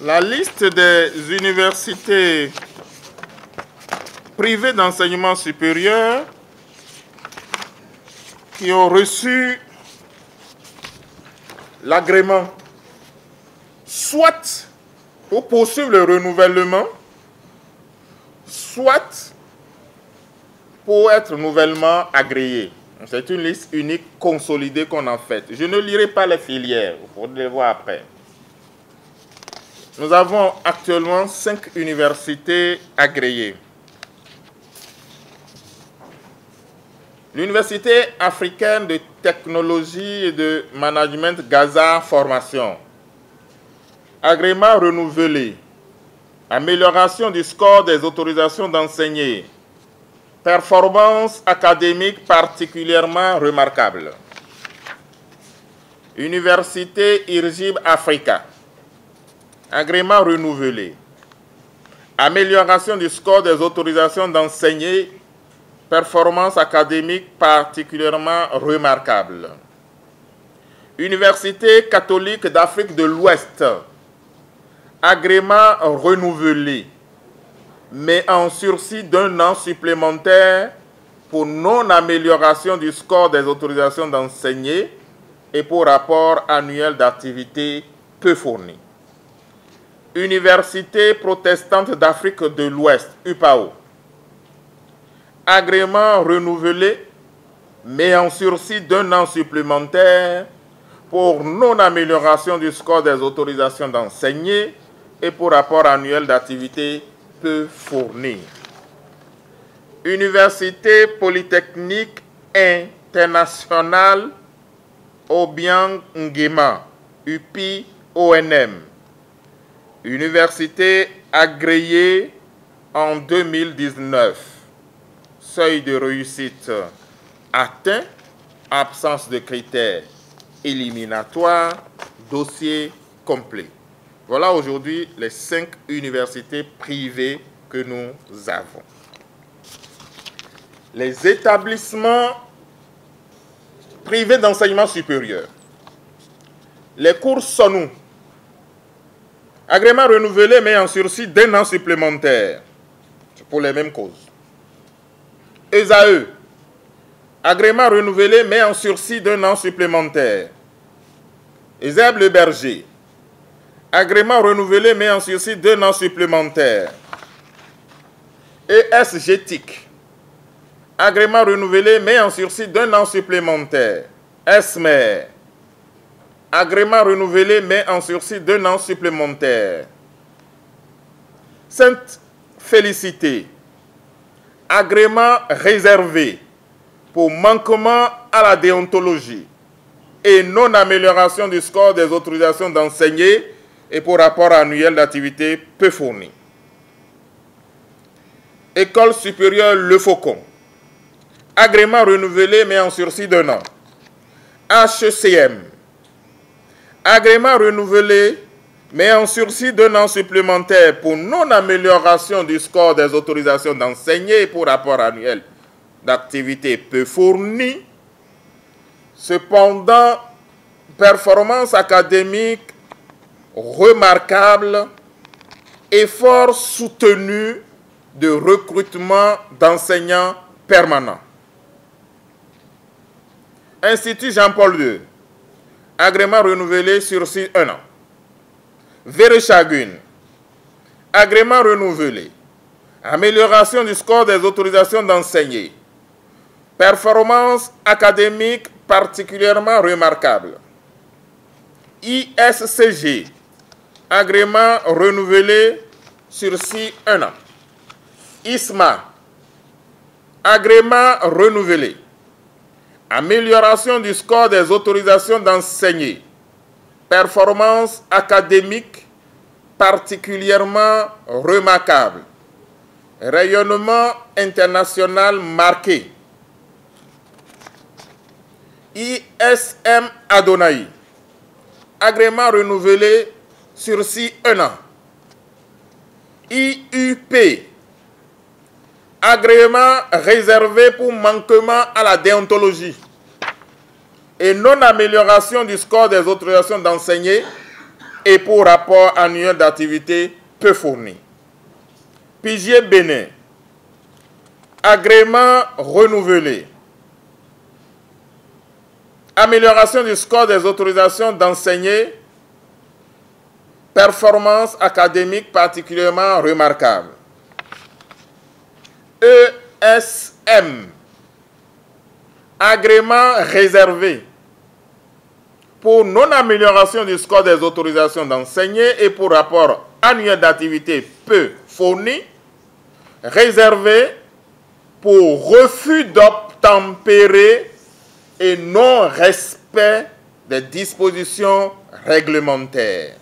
La liste des universités privées d'enseignement supérieur qui ont reçu l'agrément, soit pour poursuivre le renouvellement, soit pour être nouvellement agréé. C'est une liste unique consolidée qu'on a faite. Je ne lirai pas les filières, vous pourrez les voir après. Nous avons actuellement 5 universités agréées. L'Université africaine de technologie et de management Gaza Formation. Agrément renouvelé. Amélioration du score des autorisations d'enseigner. Performance académique particulièrement remarquable. Université IRGIB Africa. Agrément renouvelé. Amélioration du score des autorisations d'enseigner. Performance académique particulièrement remarquable. Université catholique d'Afrique de l'Ouest. Agrément renouvelé, mais en sursis d'1 an supplémentaire pour non-amélioration du score des autorisations d'enseigner et pour rapport annuel d'activité peu fourni. Université protestante d'Afrique de l'Ouest, UPAO. Agrément renouvelé, mais en sursis d'1 an supplémentaire pour non-amélioration du score des autorisations d'enseigner et pour rapport annuel d'activité peu fourni. Université polytechnique internationale Obiang Nguema, UPI-ONM. Université agréée en 2019. Seuil de réussite atteint, absence de critères éliminatoires, dossier complet. Voilà aujourd'hui les 5 universités privées que nous avons. Les établissements privés d'enseignement supérieur. Les cours SONU. Agrément renouvelé mais en sursis d'1 an supplémentaire. C'est pour les mêmes causes. ESAE. Agrément renouvelé mais en sursis d'1 an supplémentaire. ESEB Le Berger. Agrément renouvelé mais en sursis d'1 an supplémentaire. ESGTIC. Agrément renouvelé mais en sursis d'1 an supplémentaire. ESMER. Agrément renouvelé mais en sursis d'1 an supplémentaire. Sainte Félicité. Agrément réservé pour manquement à la déontologie et non-amélioration du score des autorisations d'enseigner et pour rapport annuel d'activité peu fourni. École supérieure Le Faucon. Agrément renouvelé mais en sursis d'1 an. HECM. Agrément renouvelé mais en sursis d'1 an supplémentaire pour non-amélioration du score des autorisations d'enseigner et pour rapport annuel d'activité peu fourni. Cependant, performance académique remarquable, effort soutenu de recrutement d'enseignants permanents. Institut Jean-Paul II. Agrément renouvelé sursis 1 an. Verechagune. Agrément renouvelé. Amélioration du score des autorisations d'enseigner. Performance académique particulièrement remarquable. ISCG. Agrément renouvelé sursis 1 an. ISMA. Agrément renouvelé. Amélioration du score des autorisations d'enseigner. Performance académique particulièrement remarquable. Rayonnement international marqué. ISM Adonai. Agrément renouvelé sursis 1 an. IUP. Agrément réservé pour manquement à la déontologie et non-amélioration du score des autorisations d'enseigner et pour rapport annuel d'activité peu fourni. Pigier Bénin, agrément renouvelé. Amélioration du score des autorisations d'enseigner, performance académique particulièrement remarquable. ESM, agrément réservé pour non-amélioration du score des autorisations d'enseigner et pour rapport annuel d'activité peu fourni, réservé pour refus d'obtempérer et non-respect des dispositions réglementaires.